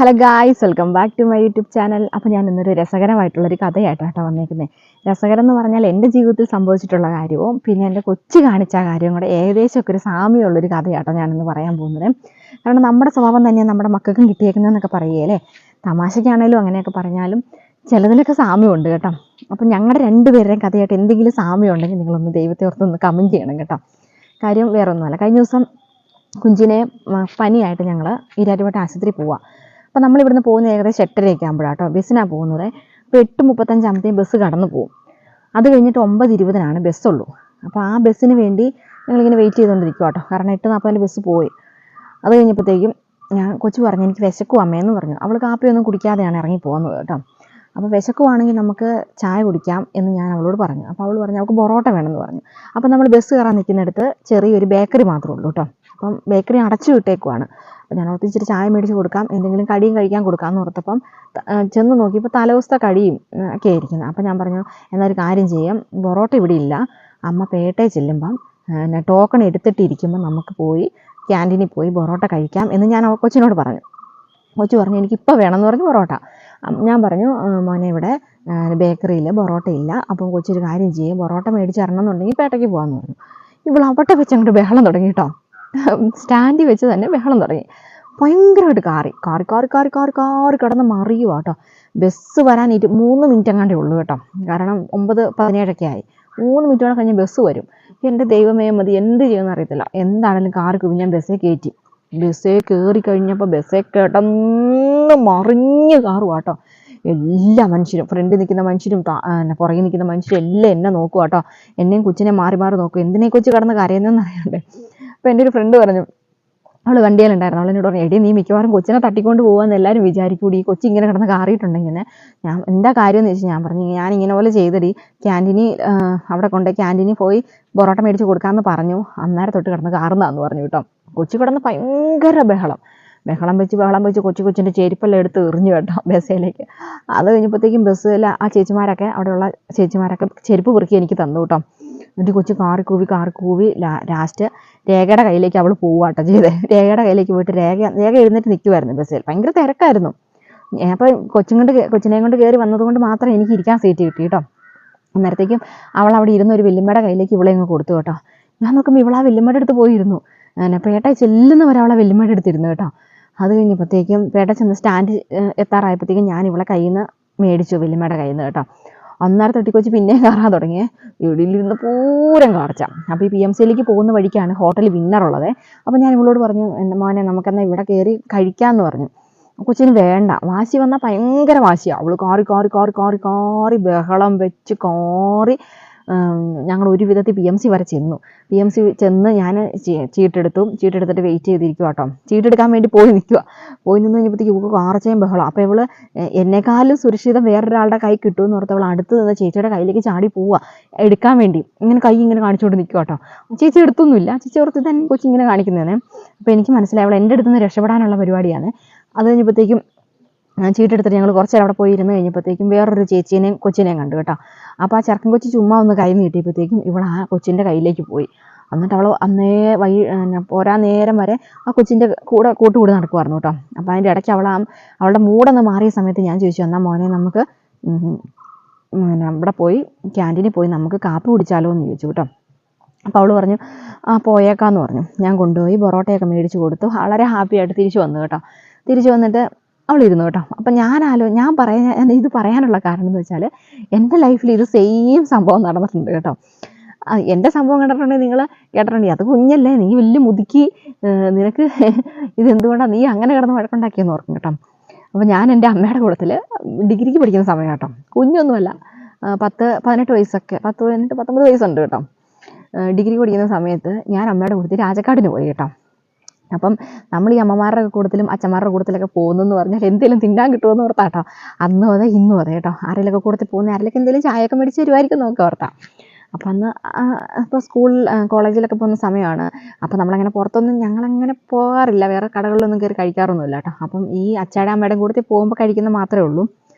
Hello guys, welcome back to my YouTube channel. അപ്പോൾ ഞാൻ ഇന്നൊരു രസകരമായിട്ടുള്ളൊരു കഥയായിട്ടാണ് വന്നേക്കുന്നത്. രസകരം എന്ന് പറഞ്ഞാൽ എൻ്റെ ജീവിതത്തിൽ സംഭവിച്ചിട്ടുള്ള കാര്യവും പിന്നെ എൻ്റെ കൊച്ചു കാണിച്ച കാര്യവും കൂടെ ഏകദേശമൊക്കെ ഒരു സാമ്യമുള്ളൊരു കഥയാട്ടോ ഞാനിന്ന് പറയാൻ പോകുന്നത്. കാരണം നമ്മുടെ സ്വഭാവം തന്നെയാണ് നമ്മുടെ മക്കൾക്കും കിട്ടിയേക്കുന്നതെന്നൊക്കെ പറയുകയല്ലേ. തമാശയ്ക്കാണേലും അങ്ങനെയൊക്കെ പറഞ്ഞാലും ചിലതിലൊക്കെ സാമ്യമുണ്ട് കേട്ടോ. അപ്പം ഞങ്ങളുടെ രണ്ടുപേരുടെയും കഥയായിട്ട് എന്തെങ്കിലും സാമ്യം ഉണ്ടെങ്കിൽ നിങ്ങളൊന്ന് ദൈവത്തെ ഓർത്തൊന്ന് കമൻറ്റ് ചെയ്യണം കേട്ടോ. കാര്യം വേറെ ഒന്നുമല്ല, കഴിഞ്ഞ ദിവസം കുഞ്ചിനെ പനിയായിട്ട് ഞങ്ങൾ ഈരാറ്റുപേട്ട ആശുപത്രിയിൽ പോവാം. അപ്പോൾ നമ്മളിവിടുന്ന് പോകുന്നത് ഏകദേശം 8:30 ആകുമ്പോഴാട്ടോ ബസ്സിനാണ് പോകുന്നത്. അപ്പോൾ 8:35 ബസ് കടന്നു പോകും. അത് കഴിഞ്ഞിട്ട് 9:20 ബസ്സുള്ളൂ. അപ്പോൾ ആ ബസ്സിന് വേണ്ടി ഞങ്ങളിങ്ങനെ വെയിറ്റ് ചെയ്തുകൊണ്ടിരിക്കുക കേട്ടോ. കാരണം 8:40 ബസ് പോയി. അത് കഴിഞ്ഞപ്പോഴത്തേക്കും കൊച്ചു പറഞ്ഞു, എനിക്ക് വിശക്കും അമ്മയെന്ന് പറഞ്ഞു. അവൾ കാപ്പിയൊന്നും കുടിക്കാതെയാണ് ഇറങ്ങി പോകുന്നത് കേട്ടോ. അപ്പോൾ വിശക്കുവാണെങ്കിൽ നമുക്ക് ചായ കുടിക്കാം എന്ന് ഞാൻ അവളോട് പറഞ്ഞു. അപ്പോൾ അവൾ പറഞ്ഞു അവൾക്ക് പൊറോട്ട വേണമെന്ന് പറഞ്ഞു. അപ്പോൾ നമ്മൾ ബസ് കയറാൻ നിൽക്കുന്നിടത്ത് ചെറിയൊരു ബേക്കറി മാത്രമേ ഉള്ളൂ കേട്ടോ. അപ്പം ബേക്കറി അടച്ചു വിട്ടേക്കുവാണ്. അപ്പോൾ ഞാൻ ഓർത്ത് ഇച്ചിരി ചായ മേടിച്ച് കൊടുക്കാം, എന്തെങ്കിലും കടിയും കഴിക്കാൻ കൊടുക്കാമെന്ന് ഓർത്തപ്പം ചെന്ന് നോക്കിയപ്പോൾ തലേദിവസത്തെ കടിയും ഒക്കെ ആയിരിക്കുന്നത്. അപ്പോൾ ഞാൻ പറഞ്ഞു, എന്നൊരു കാര്യം ചെയ്യാം, പൊറോട്ട ഇവിടെ ഇല്ല, അമ്മ പേട്ടയിൽ ചെല്ലുമ്പം ടോക്കൺ എടുത്തിട്ടിരിക്കുമ്പോൾ നമുക്ക് പോയി ക്യാൻറ്റീനിൽ പോയി പൊറോട്ട കഴിക്കാം എന്ന് ഞാൻ കൊച്ചിനോട് പറഞ്ഞു. കൊച്ചു പറഞ്ഞു എനിക്കിപ്പോൾ വേണമെന്ന് പറഞ്ഞു പൊറോട്ട. ഞാൻ പറഞ്ഞു, മോനെ ഇവിടെ ബേക്കറിയിൽ പൊറോട്ട ഇല്ല, അപ്പം കൊച്ചൊരു കാര്യം ചെയ്യും, പൊറോട്ട മേടിച്ച് തരണമെന്നുണ്ടെങ്കിൽ പേട്ടയ്ക്ക് പോകാമെന്ന് പറഞ്ഞു. ഇവൾ അവിടെ വെച്ച് അങ്ങോട്ട് ബഹളം തുടങ്ങി കേട്ടോ. സ്റ്റാൻഡിൽ വെച്ച് തന്നെ ബഹളം തുടങ്ങി. ഭയങ്കരമായിട്ട് കാറി കിടന്ന് മറിയുക കേട്ടോ. ബസ് വരാൻ 3 മിനിറ്റ് എങ്ങാണ്ടേ ഉള്ളൂ കേട്ടോ. കാരണം 9:17 ആയി. 3 മിനിറ്റോടെ കഴിഞ്ഞ് ബസ് വരും. എൻ്റെ ദൈവമേ മതി, എന്ത് ചെയ്യുമെന്ന് അറിയത്തില്ല. എന്താണെങ്കിലും കാറ് കുവി ഞാൻ ബസ്സിൽ കയറ്റി. ബസ്സിൽ കയറി കഴിഞ്ഞപ്പോൾ ബസ്സിൽ കിടന്ന് മറിഞ്ഞ് കാറുക കേട്ടോ. എല്ലാ മനുഷ്യരും, ഫ്രണ്ടിൽ നിൽക്കുന്ന മനുഷ്യരും പുറകിൽ നിൽക്കുന്ന മനുഷ്യരും എല്ലാം എന്നെ നോക്കുക കേട്ടോ. എന്നെയും കൊച്ചിനെ മാറി നോക്കും. എന്തിനെ കൊച്ചു കിടന്ന് കരയുന്നതെന്ന് അറിയണ്ടേ. അപ്പോൾ എൻ്റെ ഒരു ഫ്രണ്ട് പറഞ്ഞു, അവൾ വണ്ടിയിലുണ്ടായിരുന്നു, അവളെന്നോട് പറഞ്ഞു, എടി നീ മിക്കവാറും കൊച്ചിനെ തട്ടിക്കൊണ്ട് പോകുമെന്ന് എല്ലാവരും വിചാരിക്കൂടി, ഈ കൊച്ചി ഇങ്ങനെ കിടന്ന് കാറിയിട്ടുണ്ടെങ്കിൽ. ഞാൻ എന്താ കാര്യമെന്ന് ചോദിച്ചു. ഞാൻ പറഞ്ഞു, ഞാൻ ഇങ്ങനെ പോലെ ചെയ്തടി, ക്യാൻറ്റീനിൽ അവിടെ കൊണ്ട് ക്യാൻറ്റീനിൽ പോയി പൊറോട്ട മേടിച്ച് കൊടുക്കാമെന്ന് പറഞ്ഞു, അന്നേരം തൊട്ട് കിടന്ന് കാറുന്നതാന്ന് പറഞ്ഞു കേട്ടോ. കൊച്ചു കിടന്ന് ഭയങ്കര ബഹളം വെച്ച് കൊച്ചിൻ്റെ ചെരുപ്പെല്ലാം എടുത്ത് എറിഞ്ഞു കേട്ടോ ബസ്സിലേക്ക്. അത് കഴിഞ്ഞപ്പോഴത്തേക്കും ബസ്സിൽ ആ ചേച്ചിമാരൊക്കെ, അവിടെയുള്ള ചേച്ചിമാരൊക്കെ ചെരുപ്പ് പെറുക്കി എനിക്ക് തന്നു കേട്ടോ. എന്നിട്ട് കൊച്ചു കാറി കൂവി ലാസ്റ്റ് രേഖയുടെ കയ്യിലേക്ക് അവൾ പോവാട്ടോ ചെയ്തേ. രേഖയുടെ കയ്യിലേക്ക് പോയിട്ട് രേഖ എഴുന്നേറ്റ് നിൽക്കുമായിരുന്നു ബസ്സിൽ. ഭയങ്കര തിരക്കായിരുന്നു. അപ്പോൾ കൊച്ചിനെയും കൊണ്ട് കയറി വന്നതുകൊണ്ട് മാത്രം എനിക്ക് ഇരിക്കാൻ സീറ്റ് കിട്ടി കേട്ടോ. അന്നേരത്തേക്കും അവൾ അവിടെ ഇരുന്ന് ഒരു വല്യമ്മയുടെ കയ്യിലേക്ക് ഇവളെ അങ്ങ് കൊടുത്തു കേട്ടോ. ഞാൻ നോക്കുമ്പോൾ ഇവൾ ആ വല്യമ്മയുടെ അടുത്ത് പോയിരുന്നു. പേട്ടയിൽ ചെല്ലുന്നവരെ അവളെ വല്യമ്മയുടെ അടുത്തിരുന്നു കേട്ടോ. അത് കഴിഞ്ഞപ്പോഴത്തേക്കും പേട്ട ചെന്ന് സ്റ്റാൻഡ് എത്താറായപ്പോഴത്തേക്കും ഞാൻ ഇവളെ കയ്യിൽ നിന്ന് മേടിച്ചു, വല്യമ്മയുടെ കയ്യിൽ നിന്ന് കേട്ടോ. അന്നേരം തൊട്ടിക്കൊച്ച് പിന്നെയും കയറാൻ തുടങ്ങിയേ. ഇവിടെയിരുന്ന് പൂരം കാർച്ച. അപ്പോൾ ഈ PMCയിലേക്ക് പോകുന്ന വഴിക്കാണ് ഹോട്ടൽ വിന്നറുള്ളത്. അപ്പോൾ ഞാൻ ഇവളോട് പറഞ്ഞു, എൻ്റെ മോനെ നമുക്കെന്നാൽ ഇവിടെ കയറി കഴിക്കാമെന്ന് പറഞ്ഞു. കൊച്ചിന് വേണ്ട, വാശി വന്നാൽ ഭയങ്കര വാശിയാണ്. അവൾ കാറി ബഹളം വെച്ച് ഞങ്ങൾ ഒരു വിധത്തിൽ PMC വരെ ചെന്നു. PMC ചെന്ന് ഞാൻ ചീട്ടെടുത്തിട്ട് വെയിറ്റ് ചെയ്തിരിക്കുക കേട്ടോ. ചീട്ടെടുക്കാൻ വേണ്ടി പോയി നിന്ന് കഴിഞ്ഞപ്പോഴത്തേക്ക് ഇവൾക്ക് കാർച്ചയും ബഹളം. അപ്പോൾ ഇവൾ എന്നെക്കാളും സുരക്ഷിതം വേറൊരാളുടെ കൈ കിട്ടുമെന്ന് ഓർത്ത് അവൾ അടുത്ത് നിന്ന് ചേച്ചിയുടെ കയ്യിലേക്ക് ചാടി പോവുക എടുക്കാൻ വേണ്ടി. കൈ ഇങ്ങനെ കാണിച്ചുകൊണ്ട് നിൽക്കുക കേട്ടോ. ചേച്ചി എടുത്തൊന്നുമില്ല, ചേച്ചി ഓർത്ത് തന്നെ കൊച്ചി ഇങ്ങനെ കാണിക്കുന്നതാണ്. അപ്പോൾ എനിക്ക് മനസ്സിലായി അവൾ എൻ്റെ അടുത്ത് നിന്ന് രക്ഷപ്പെടാനുള്ള പരിപാടിയാണ്. അത് കഴിഞ്ഞപ്പോഴത്തേക്കും ചീട്ടെടുത്തിട്ട് ഞങ്ങൾ കുറച്ച് നേരം അവിടെ പോയി ഇരുന്ന് കഴിഞ്ഞപ്പോഴത്തേക്കും വേറൊരു ചേച്ചീനെയും കൊച്ചിനെയും കണ്ടു കേട്ടോ. അപ്പോൾ ആ ചെറുക്കൻ കൊച്ചി ചുമ്മാ ഒന്ന് കൈ നീട്ടിയപ്പോഴത്തേക്കും ഇവൾ ആ കൊച്ചിൻ്റെ കയ്യിലേക്ക് പോയി. എന്നിട്ട് അവൾ അന്നേ പോരാ നേരം വരെ ആ കൊച്ചിൻ്റെ കൂട്ടുകൂടി നടക്കുമായിരുന്നു കേട്ടോ. അപ്പോൾ അതിൻ്റെ ഇടയ്ക്ക് അവളുടെ മൂടൊന്ന് മാറിയ സമയത്ത് ഞാൻ ചോദിച്ചു, എന്നാൽ മോനെ നമുക്ക് അവിടെ പോയി ക്യാൻറ്റീനിൽ പോയി നമുക്ക് കാപ്പി കുടിച്ചാലോ എന്ന് ചോദിച്ചു കേട്ടോ. അപ്പോൾ അവൾ പറഞ്ഞു പോയേക്കാന്ന് പറഞ്ഞു. ഞാൻ കൊണ്ടുപോയി പൊറോട്ടയൊക്കെ മേടിച്ച് കൊടുത്തു. വളരെ ഹാപ്പിയായിട്ട് തിരിച്ചു വന്നു കേട്ടോ. തിരിച്ചു വന്നിട്ട് അവളിരുന്നു കേട്ടോ. അപ്പം ഞാൻ ഇത് പറയാനുള്ള കാരണം എന്ന് വെച്ചാൽ എൻ്റെ ലൈഫിൽ ഇത് സെയിം സംഭവം നടന്നിട്ടുണ്ട് കേട്ടോ. എൻ്റെ സംഭവം കണ്ടിട്ടുണ്ടെങ്കിൽ നിങ്ങൾ കേട്ടിട്ടുണ്ടെങ്കിൽ അത് കുഞ്ഞല്ലേ, നീ വലിയ മുതുക്കി, നിനക്ക് ഇതെന്തുകൊണ്ടാണ് നീ അങ്ങനെ കിടന്ന് വഴക്കുണ്ടാക്കിയെന്ന് ഓർക്കും കേട്ടോ. അപ്പോൾ ഞാൻ എൻ്റെ അമ്മയുടെ കൂട്ടത്തിൽ ഡിഗ്രിക്ക് പഠിക്കുന്ന സമയം കേട്ടോ. കുഞ്ഞൊന്നുമല്ല, 18 വയസ്സൊക്കെ, 19 വയസ്സുണ്ട് കേട്ടോ. ഡിഗ്രി പഠിക്കുന്ന സമയത്ത് ഞാൻ അമ്മയുടെ കൂട്ടത്തിൽ രാജക്കാടിന് പോയി കേട്ടോ. അപ്പം നമ്മൾ ഈ അമ്മമാരുടെ കൂട്ടത്തിലും അച്ഛന്മാരുടെ കൂട്ടത്തിലൊക്കെ പോകുന്നതെന്ന് പറഞ്ഞാൽ എന്തെങ്കിലും തിന്നാൻ കിട്ടുമെന്ന് ഓർത്താട്ടോ. അന്നും അതെ ഇന്നും അതെ കേട്ടോ. ആരെങ്കിലൊക്കെ കൂട്ടത്തിൽ പോകുന്ന ആരെങ്കിലൊക്കെ എന്തെങ്കിലും ചായയൊക്കെ മേടിച്ച് തരുമായിരിക്കും നോക്കി ഓർത്താം. അപ്പം അന്ന് കോളേജിലൊക്കെ പോകുന്ന സമയമാണ്. അപ്പം നമ്മളങ്ങനെ പുറത്തൊന്നും ഞങ്ങളങ്ങനെ പോകാറില്ല, വേറെ കടകളിലൊന്നും കയറി കഴിക്കാറൊന്നുമില്ല കേട്ടോ. അപ്പം ഈ അച്ഛയുടെ അമ്മയുടെയും കൂട്ടത്തിൽ പോകുമ്പോൾ കഴിക്കുന്നത് മാത്രമേ ഉള്ളൂ.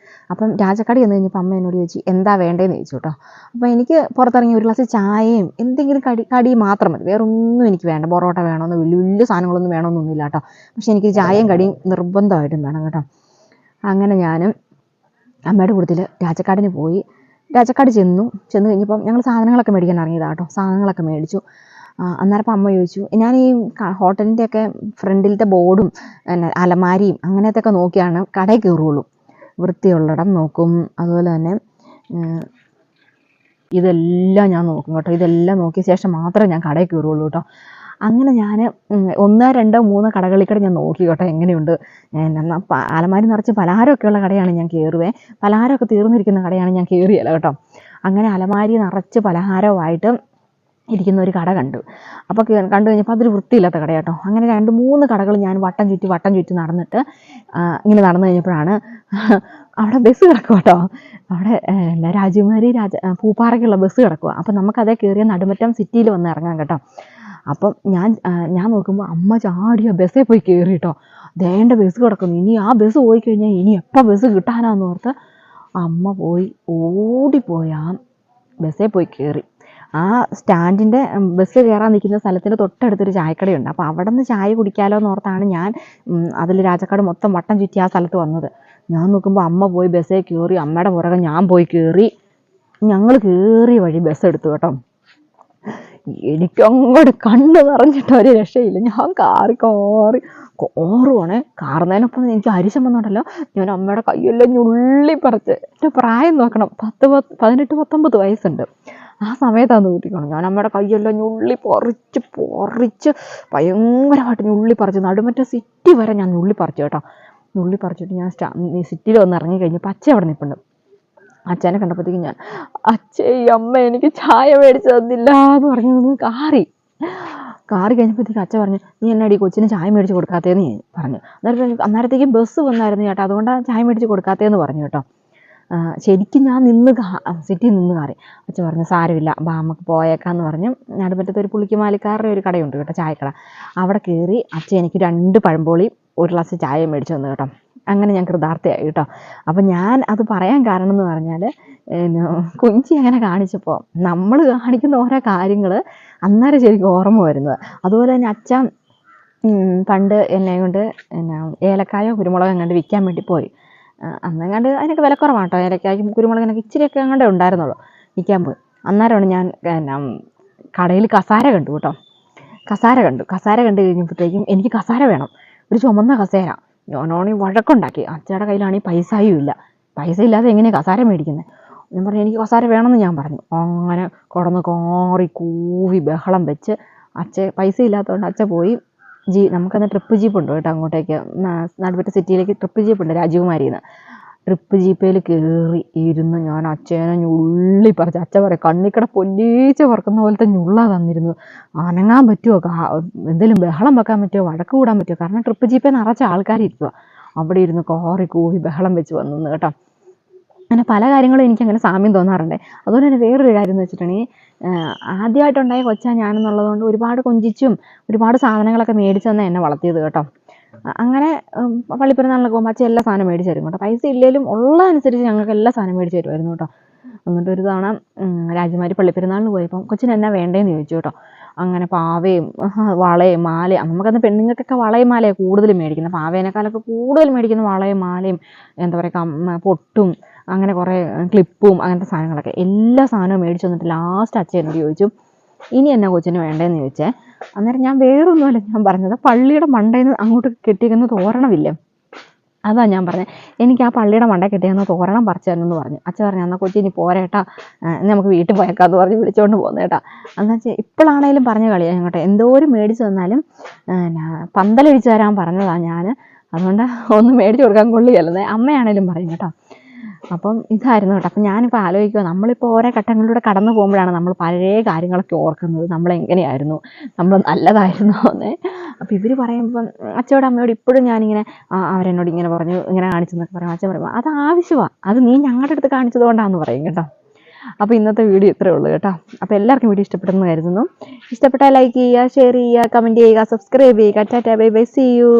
അപ്പം രാജക്കടി എന്ന് കഴിഞ്ഞപ്പോൾ അമ്മ എന്നോട് ചോദിച്ചു എന്താ വേണ്ടതെന്ന് ചോദിച്ചു കേട്ടോ. അപ്പോൾ എനിക്ക് പുറത്തിറങ്ങി ഒരു ഗ്ലാസ് ചായയും എന്തെങ്കിലും കടി മാത്രം മതി, വേറെ ഒന്നും എനിക്ക് വേണ്ട. പൊറോട്ട വേണമെന്ന് വലിയ വലിയ സാധനങ്ങളൊന്നും വേണമെന്നൊന്നുമില്ല കേട്ടോ. പക്ഷെ എനിക്ക് ചായയും കടിയും നിർബന്ധമായിട്ടും വേണം കേട്ടോ. അങ്ങനെ ഞാനും അമ്മയുടെ കൂട്ടത്തിൽ രാജക്കാടിന് പോയി. രാജക്കാട് ചെന്ന് കഴിഞ്ഞപ്പം ഞങ്ങൾ സാധനങ്ങളൊക്കെ മേടിക്കാൻ ഇറങ്ങിയതാണ് കേട്ടോ. സാധനങ്ങളൊക്കെ മേടിച്ചു. അന്നേരം അമ്മ ചോദിച്ചു, ഞാൻ ഈ ഹോട്ടലിൻ്റെയൊക്കെ ഫ്രണ്ടിലത്തെ ബോർഡും പിന്നെ അലമാരിയും അങ്ങനത്തെയൊക്കെ നോക്കിയാണ് കടയിൽ കയറുള്ളൂ. വൃത്തിയുള്ളിടം നോക്കും, അതുപോലെ തന്നെ ഇതെല്ലാം ഞാൻ നോക്കും കേട്ടോ. ഇതെല്ലാം നോക്കിയ ശേഷം മാത്രമേ ഞാൻ കടയിൽ കയറുള്ളൂ കേട്ടോ. അങ്ങനെ ഞാൻ 1, 2, 3 കടകളിൽ ഞാൻ നോക്കി കേട്ടോ എങ്ങനെയുണ്ട്. അലമാരി നിറച്ച് പലഹാരമൊക്കെയുള്ള കടയാണ് ഞാൻ കയറുവേ. പലഹാരമൊക്കെ തീർന്നിരിക്കുന്ന കടയാണ് ഞാൻ കയറിയല്ല കേട്ടോ. അങ്ങനെ അലമാരി നിറച്ച് പലഹാരമായിട്ട് ഇരിക്കുന്ന ഒരു കട കണ്ടു. അപ്പോൾ കണ്ടു കഴിഞ്ഞപ്പോൾ അതൊരു വൃത്തിയില്ലാത്ത കട കേട്ടോ. അങ്ങനെ 2, 3 കടകൾ ഞാൻ വട്ടം ചുറ്റി നടന്നിട്ട് ഇങ്ങനെ നടന്നു കഴിഞ്ഞപ്പോഴാണ് അവിടെ ബസ് കിടക്കുക കേട്ടോ. അവിടെ രാജകുമാരി പൂപ്പാറയ്ക്കുള്ള ബസ് കിടക്കുക. അപ്പം നമുക്കതേ കയറിയ നടുമറ്റം സിറ്റിയിൽ വന്ന് ഇറങ്ങാം കേട്ടോ. അപ്പം ഞാൻ നോക്കുമ്പോൾ അമ്മ ചാടിയ ബസ്സിൽ പോയി കയറി കേട്ടോ. ദേണ്ട ബസ് കിടക്കുന്നു, ഇനി ആ ബസ് പോയി കഴിഞ്ഞാൽ ഇനി എപ്പോൾ ബസ് കിട്ടാനാന്ന് ഓർത്ത് അമ്മ പോയി ഓടിപ്പോയി ആ ബസ്സിൽ പോയി കയറി. ആ സ്റ്റാൻഡിൻ്റെ ബസ് കയറാൻ നിൽക്കുന്ന സ്ഥലത്തിൻ്റെ തൊട്ടടുത്തൊരു ചായക്കടയുണ്ട്. അപ്പോൾ അവിടെ നിന്ന് ചായ കുടിക്കാമല്ലോ എന്നോർത്താണ് ഞാൻ അതിൽ രാജക്കാട് മൊത്തം വട്ടം ചുറ്റി ആ സ്ഥലത്ത് വന്നത്. ഞാൻ നോക്കുമ്പോൾ അമ്മ പോയി ബസ്സിൽ കയറി, അമ്മയുടെ പുറകെ ഞാൻ പോയി കയറി. ഞങ്ങൾ കയറിയ വഴി ബസ് എടുത്തു കേട്ടോ. എനിക്കങ്ങോട്ട് കണ്ണ് നിറഞ്ഞിട്ട് ഒരു രക്ഷയില്ല. ഞാൻ കാറുവാണേ. കാറുന്നതിനൊപ്പം എനിക്ക് അരിശം വന്നോണ്ടല്ലോ ഞാൻ അമ്മയുടെ കയ്യെല്ലാം ഞുള്ളിപ്പറിച്ച്, എൻ്റെ പ്രായം നോക്കണം, 18, 19 വയസ്സുണ്ട്. ആ സമയത്താണ് കൂട്ടിക്കണം. ഞാൻ അമ്മയുടെ കയ്യെല്ലാം പറിച്ച് ഭയങ്കരമായിട്ട് ഞുള്ളിപ്പറിച്ച് നടുമറ്റ സിറ്റി വരെ ഞാൻ ഞുള്ളിപ്പറിച്ചു കേട്ടോ. ഞുള്ളിപ്പറിച്ചിട്ട് ഞാൻ സിറ്റിയിൽ വന്ന് ഇറങ്ങി കഴിഞ്ഞപ്പോൾ അച്ഛൻ അവിടെ നിൽപ്പുണ്ട്. അച്ഛനെ കണ്ടപ്പോഴത്തേക്കും ഞാൻ, അച്ഛേ അമ്മ എനിക്ക് ചായ മേടിച്ച് തന്നില്ല എന്ന് പറഞ്ഞു കാറി കഴിഞ്ഞപ്പോഴത്തേക്കും അച്ഛൻ പറഞ്ഞു, നീ എന്നാടി കൊച്ചിന് ചായ മേടിച്ച് കൊടുക്കാത്തതെന്ന് പറഞ്ഞു. അന്നേരത്തേക്കും ബസ് വന്നായിരുന്നു ചേട്ടാ, അതുകൊണ്ടാണ് ചായ മേടിച്ച് കൊടുക്കാത്തതെന്ന് പറഞ്ഞു കേട്ടോ. ശരിക്കും ഞാൻ സിറ്റിയിൽ നിന്ന് കാറി. അച്ഛൻ പറഞ്ഞു സാരമില്ല ബാ നമുക്ക് പോയേക്കാന്ന് പറഞ്ഞ് നടുമറ്റത്ത് ഒരു പുളിക്കുമാലിക്കാരുടെ ഒരു കടയുണ്ട് കേട്ടോ, ചായക്കട. അവിടെ കയറി അച്ഛൻ എനിക്ക് 2 പഴംപോളി 1 ഗ്ലാസ് ചായ മേടിച്ച് തന്നു കേട്ടോ. അങ്ങനെ ഞാൻ കൃതാർത്ഥയായി കേട്ടോ. അപ്പം ഞാൻ അത് പറയാൻ കാരണം എന്ന് പറഞ്ഞാൽ കുഞ്ചി അങ്ങനെ കാണിച്ചപ്പോൾ നമ്മൾ കാണിക്കുന്ന ഓരോ കാര്യങ്ങൾ അന്നേരം ശരിക്കും ഓർമ്മ വരുന്നത്. അതുപോലെ തന്നെ അച്ഛൻ പണ്ട് എന്നെ കൊണ്ട് ഏലക്കായോ കുരുമുളകോ എങ്ങാണ്ട് വിൽക്കാൻ വേണ്ടി പോയി. അന്നെങ്ങാണ്ട് അതിനൊക്കെ വിലക്കുറവാണ് കേട്ടോ. ഏലക്കായ്ക്കും കുരുമുളകിനൊക്കെ ഇച്ചിരിയൊക്കെ എങ്ങാണ്ടേ ഉണ്ടായിരുന്നുള്ളൂ. വിൽക്കാൻ പോയി. അന്നേരമാണ് ഞാൻ കടയിൽ കസാര കണ്ടു കേട്ടോ. കസാര കണ്ടു കഴിഞ്ഞപ്പോഴത്തേക്കും എനിക്ക് കസാര വേണം, ഒരു ചുമന്ന കസേര. ഞാനാണെങ്കിൽ വഴക്കുണ്ടാക്കി. അച്ഛയുടെ കയ്യിലാണെങ്കിൽ പൈസയും ഇല്ല. പൈസ ഇല്ലാതെ എങ്ങനെയാണ് കസാര മേടിക്കുന്നത്? ഞാൻ പറഞ്ഞു എനിക്ക് കസാര വേണമെന്ന് ഞാൻ പറഞ്ഞു. അങ്ങനെ കിടന്ന് കൂവി ബഹളം വെച്ച് പൈസ ഇല്ലാത്തതുകൊണ്ട് അച്ഛൻ പോയി നമുക്കന്ന് ട്രിപ്പ് ജീപ്പ് ഉണ്ട് കേട്ടോ, അങ്ങോട്ടേക്ക് നടുപറ്റ സിറ്റിയിലേക്ക് ട്രിപ്പ് ജീപ്പ് ഉണ്ട് രാജകുമാരിയിൽ നിന്ന്. ട്രിപ്പ് ജീപ്പയിൽ കയറി ഇരുന്ന് ഞാൻ അച്ഛനെ ഞുള്ളിപ്പറിച്ച്, അച്ഛൻ പറയും കണ്ണിക്കട പൊന്നീച്ച പറക്കുന്ന പോലത്തെ ഞുള്ളാ തന്നിരുന്നത്. അനങ്ങാൻ പറ്റുമോ, എന്തെങ്കിലും ബഹളം വെക്കാൻ പറ്റുമോ, വഴക്ക് കൂടാൻ പറ്റുമോ? കാരണം ട്രിപ്പ് ജീപ്പിൽ നിറച്ച ആൾക്കാരിരിക്കുക. അവിടെ ഇരുന്ന് കൂവി ബഹളം വെച്ച് വന്നു കേട്ടോ. അങ്ങനെ പല കാര്യങ്ങളും എനിക്കങ്ങനെ സാമ്യം തോന്നാറുണ്ട്. അതുപോലെ തന്നെ വേറൊരു കാര്യം എന്ന് വെച്ചിട്ടുണ്ടെങ്കിൽ ആദ്യമായിട്ടുണ്ടായ കൊച്ചാണ് ഞാനെന്നുള്ളതുകൊണ്ട് ഒരുപാട് കൊഞ്ചിച്ചും ഒരുപാട് സാധനങ്ങളൊക്കെ മേടിച്ച് തന്നെ എന്നെ വളർത്തിയത് കേട്ടോ. അങ്ങനെ പള്ളിപ്പെരുന്നാളിനൊക്കെ പോകുമ്പോൾ അച്ഛൻ എല്ലാ സാധനം മേടിച്ച് തരും കേട്ടോ. പൈസ ഇല്ലെങ്കിലും ഉള്ള അനുസരിച്ച് ഞങ്ങൾക്ക് എല്ലാ സാധനം മേടിച്ച് തരുമായിരുന്നു കേട്ടോ. എന്നിട്ട് ഒരു തവണ രാജകുമാരി പള്ളിപ്പെരുന്നാളിന് പോയപ്പം കൊച്ചിന് എന്നാ വേണ്ടതെന്ന് ചോദിച്ചു കേട്ടോ. അങ്ങനെ പാവയും വളയും മാലയും, നമുക്കന്ന് പെണ്ണുങ്ങൾക്കൊക്കെ വളയും മാലയാണ് കൂടുതലും മേടിക്കുന്നത്. പാവേനേക്കാളൊക്കെ കൂടുതൽ മേടിക്കുന്ന വളയും മാലയും എന്താ പറയുക പൊട്ടും അങ്ങനെ കുറേ ക്ലിപ്പും അങ്ങനത്തെ സാധനങ്ങളൊക്കെ എല്ലാ സാധനവും മേടിച്ചു വന്നിട്ട് ലാസ്റ്റ് അച്ഛൻ എന്നോട് ചോദിച്ചു ഇനി എന്നാ കൊച്ചിന് വേണ്ടതെന്ന് ചോദിച്ചേ. അന്നേരം ഞാൻ വേറൊന്നുമല്ല ഞാൻ പറഞ്ഞത്, പള്ളിയുടെ മണ്ടയിൽ നിന്ന് അങ്ങോട്ട് കെട്ടിയിരിക്കുന്ന തോരണമില്ലേ, അതാ ഞാൻ പറഞ്ഞത്. എനിക്ക് ആ പള്ളിയുടെ മണ്ടയിൽ കെട്ടിയിരുന്ന തോരണം പറിച്ചു തരുമെന്ന് പറഞ്ഞു. അച്ഛൻ പറഞ്ഞു എന്നാൽ കൊച്ചി ഇനി പോരേട്ടാ, നമുക്ക് വീട്ടിൽ പോയേക്കാന്ന് പറഞ്ഞ് വിളിച്ചുകൊണ്ട് പോകുന്നേട്ടാ. എന്ന് വെച്ചാൽ ഇപ്പോഴാണേലും പറഞ്ഞ കളിയാണ് കേട്ടോ. എന്തോരം മേടിച്ചു തന്നാലും പന്തലടിച്ചു തരാൻ പറഞ്ഞതാണ് ഞാൻ. അതുകൊണ്ട് ഒന്നും മേടിച്ചു കൊടുക്കാൻ കൊള്ളുകയല്ലേ, അമ്മയാണേലും പറയും കേട്ടോ. അപ്പം ഇതായിരുന്നു കേട്ടോ. അപ്പം ഞാനിപ്പോൾ ആലോചിക്കുക, നമ്മളിപ്പോൾ ഓരോ ഘട്ടങ്ങളിലൂടെ കടന്നു പോകുമ്പോഴാണ് നമ്മൾ പഴയ കാര്യങ്ങളൊക്കെ ഓർക്കുന്നത്. നമ്മളെങ്ങനെയായിരുന്നു, നമ്മൾ നല്ലതായിരുന്നോ എന്ന്. അപ്പോൾ ഇവർ പറയുമ്പം അച്ഛയോടും അമ്മയോട് ഇപ്പോഴും ഞാനിങ്ങനെ അവരെന്നോട് ഇങ്ങനെ പറഞ്ഞു ഇങ്ങനെ കാണിച്ചെന്നൊക്കെ പറയും. അച്ഛൻ പറയുമ്പോൾ അത് ആവശ്യമാണ്, അത് നീ ഞങ്ങളുടെ അടുത്ത് കാണിച്ചത് കൊണ്ടാണെന്ന് പറയും കേട്ടോ. അപ്പോൾ ഇന്നത്തെ വീഡിയോ ഇത്രയേ ഉള്ളൂ കേട്ടോ. അപ്പോൾ എല്ലാവർക്കും വീഡിയോ ഇഷ്ടപ്പെട്ടെന്ന് കരുതുന്നു. ഇഷ്ടപ്പെട്ടാൽ ലൈക്ക് ചെയ്യുക, ഷെയർ ചെയ്യുക, കമൻറ്റ് ചെയ്യുക, സബ്സ്ക്രൈബ് ചെയ്യുക. Tata bye bye, see U.